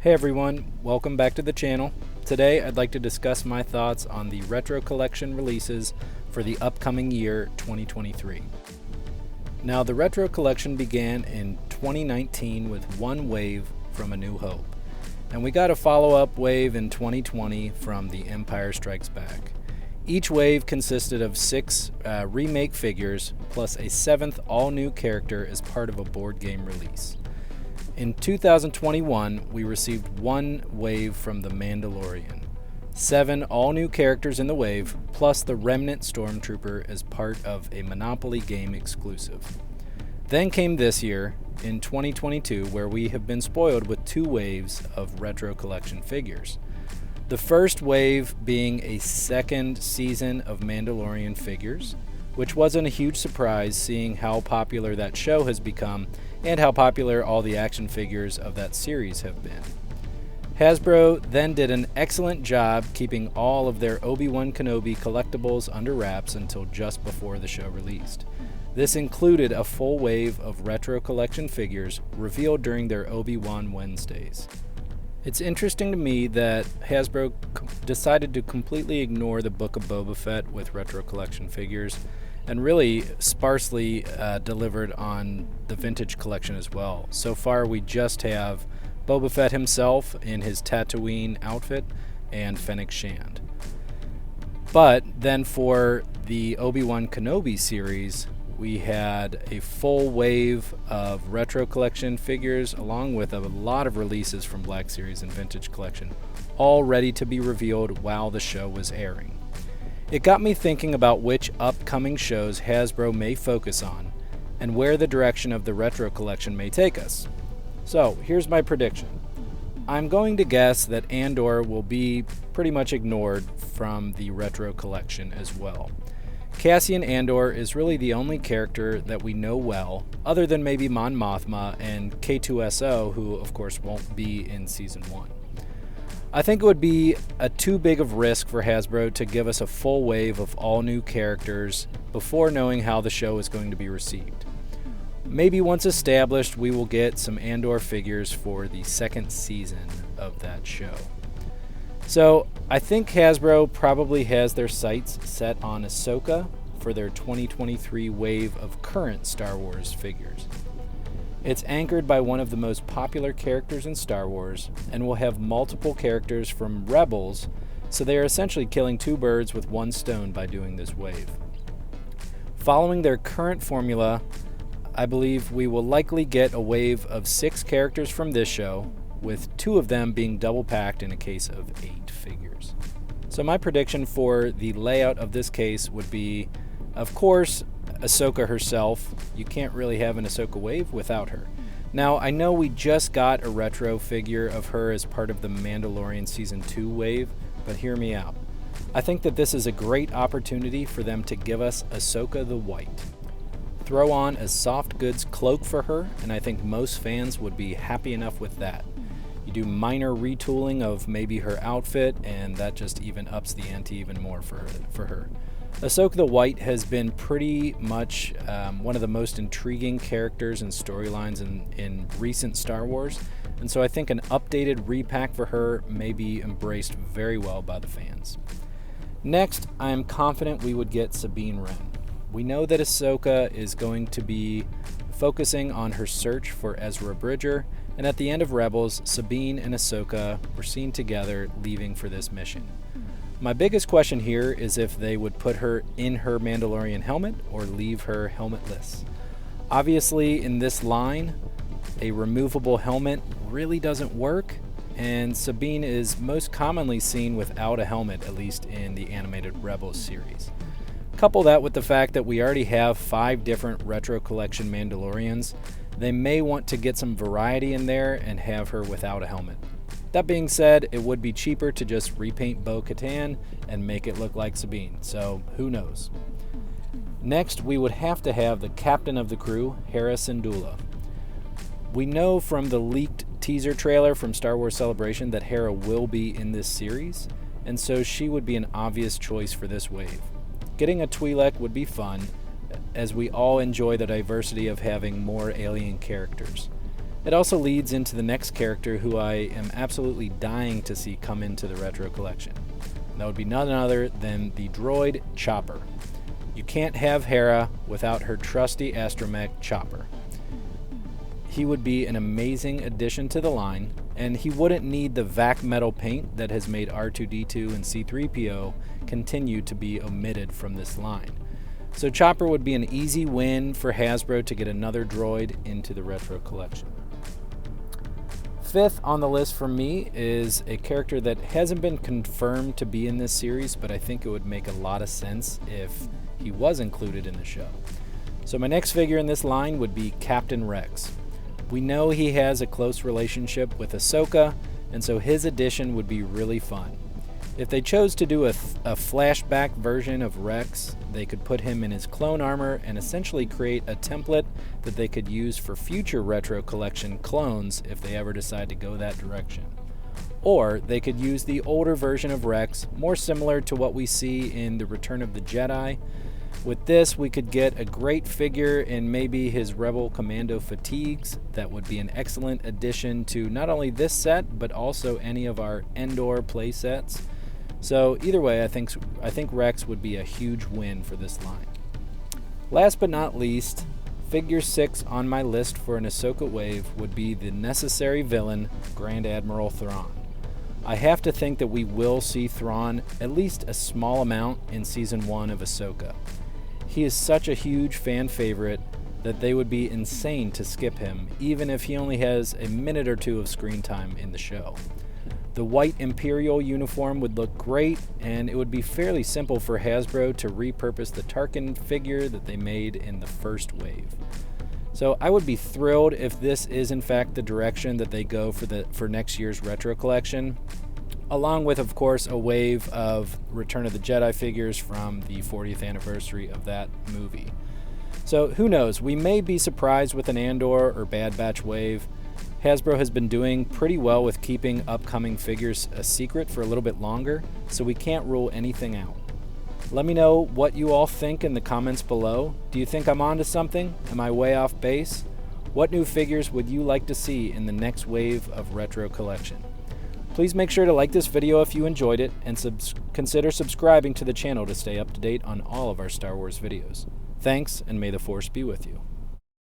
Hey everyone, welcome back to the channel. Today I'd like to discuss my thoughts on the retro collection releases for the upcoming year 2023. Now the retro collection began in 2019 with one wave from A New Hope, and we got a follow-up wave in 2020 from The Empire Strikes Back. Each wave consisted of 6 remake figures plus a 7th all-new character as part of a board game release. In 2021, we received one wave from The Mandalorian, 7 all-new characters in the wave, plus the Remnant Stormtrooper as part of a Monopoly game exclusive. Then came this year, in 2022, where we have been spoiled with 2 waves of retro collection figures. The first wave being a second season of Mandalorian figures, which wasn't a huge surprise seeing how popular that show has become and how popular all the action figures of that series have been. Hasbro then did an excellent job keeping all of their Obi-Wan Kenobi collectibles under wraps until just before the show released. This included a full wave of retro collection figures revealed during their Obi-Wan Wednesdays. It's interesting to me that Hasbro decided to completely ignore the Book of Boba Fett with retro collection figures and really sparsely delivered on the vintage collection as well. So far we just have Boba Fett himself in his Tatooine outfit and Fennec Shand. But then for the Obi-Wan Kenobi series, we had a full wave of retro collection figures along with a lot of releases from Black Series and Vintage Collection, all ready to be revealed while the show was airing. It got me thinking about which upcoming shows Hasbro may focus on and where the direction of the retro collection may take us. So here's my prediction. I'm going to guess that Andor will be pretty much ignored from the retro collection as well. Cassian Andor is really the only character that we know well, other than maybe Mon Mothma and K2SO, who of course won't be in Season 1. I think it would be too big of risk for Hasbro to give us a full wave of all new characters before knowing how the show is going to be received. Maybe once established, we will get some Andor figures for the second season of that show. So I think Hasbro probably has their sights set on Ahsoka for their 2023 wave of current Star Wars figures. It's anchored by one of the most popular characters in Star Wars and will have multiple characters from Rebels, so they are essentially killing 2 birds with 1 stone by doing this wave. Following their current formula, I believe we will likely get a wave of 6 characters from this show, with 2 of them being double packed in a case of 8 figures. So my prediction for the layout of this case would be, of course, Ahsoka herself. You can't really have an Ahsoka wave without her. Now, I know we just got a retro figure of her as part of the Mandalorian Season 2 wave, but hear me out. I think that this is a great opportunity for them to give us Ahsoka the White. Throw on a soft goods cloak for her, and I think most fans would be happy enough with that. You do minor retooling of maybe her outfit, and that just even ups the ante even more for her. Ahsoka the White has been pretty much one of the most intriguing characters and storylines in recent Star Wars, and so I think an updated repack for her may be embraced very well by the fans. Next, I am confident we would get Sabine Wren. We know that Ahsoka is going to be focusing on her search for Ezra Bridger, and at the end of Rebels, Sabine and Ahsoka were seen together leaving for this mission. My biggest question here is if they would put her in her Mandalorian helmet or leave her helmetless. Obviously, in this line, a removable helmet really doesn't work, and Sabine is most commonly seen without a helmet, at least in the animated Rebels series. Couple that with the fact that we already have 5 different retro collection Mandalorians, they may want to get some variety in there and have her without a helmet. That being said, it would be cheaper to just repaint Bo-Katan and make it look like Sabine, so who knows. Next, we would have to have the captain of the crew, Hera Syndulla. We know from the leaked teaser trailer from Star Wars Celebration that Hera will be in this series, and so she would be an obvious choice for this wave. Getting a Twi'lek would be fun, as we all enjoy the diversity of having more alien characters. It also leads into the next character who I am absolutely dying to see come into the Retro Collection. That would be none other than the Droid Chopper. You can't have Hera without her trusty astromech Chopper. He would be an amazing addition to the line, and he wouldn't need the vac metal paint that has made R2-D2 and C-3PO continue to be omitted from this line. So Chopper would be an easy win for Hasbro to get another droid into the Retro Collection. Fifth on the list for me is a character that hasn't been confirmed to be in this series, but I think it would make a lot of sense if he was included in the show. So my next figure in this line would be Captain Rex. We know he has a close relationship with Ahsoka, and so his addition would be really fun. If they chose to do a flashback version of Rex, they could put him in his clone armor and essentially create a template that they could use for future Retro Collection clones if they ever decide to go that direction. Or they could use the older version of Rex, more similar to what we see in The Return of the Jedi. With this, we could get a great figure in maybe his Rebel Commando fatigues. That would be an excellent addition to not only this set, but also any of our Endor play sets. So either way, I think Rex would be a huge win for this line. Last but not least, figure 6 on my list for an Ahsoka wave would be the necessary villain, Grand Admiral Thrawn. I have to think that we will see Thrawn at least a small amount in Season 1 of Ahsoka. He is such a huge fan favorite that they would be insane to skip him, even if he only has a minute or two of screen time in the show. The white Imperial uniform would look great, and it would be fairly simple for Hasbro to repurpose the Tarkin figure that they made in the first wave. So I would be thrilled if this is in fact the direction that they go for next year's Retro Collection, along with, of course, a wave of Return of the Jedi figures from the 40th anniversary of that movie. So who knows, we may be surprised with an Andor or Bad Batch wave. Hasbro has been doing pretty well with keeping upcoming figures a secret for a little bit longer, so we can't rule anything out. Let me know what you all think in the comments below. Do you think I'm onto something? Am I way off base? What new figures would you like to see in the next wave of Retro Collection? Please make sure to like this video if you enjoyed it, and consider subscribing to the channel to stay up to date on all of our Star Wars videos. Thanks, and may the Force be with you.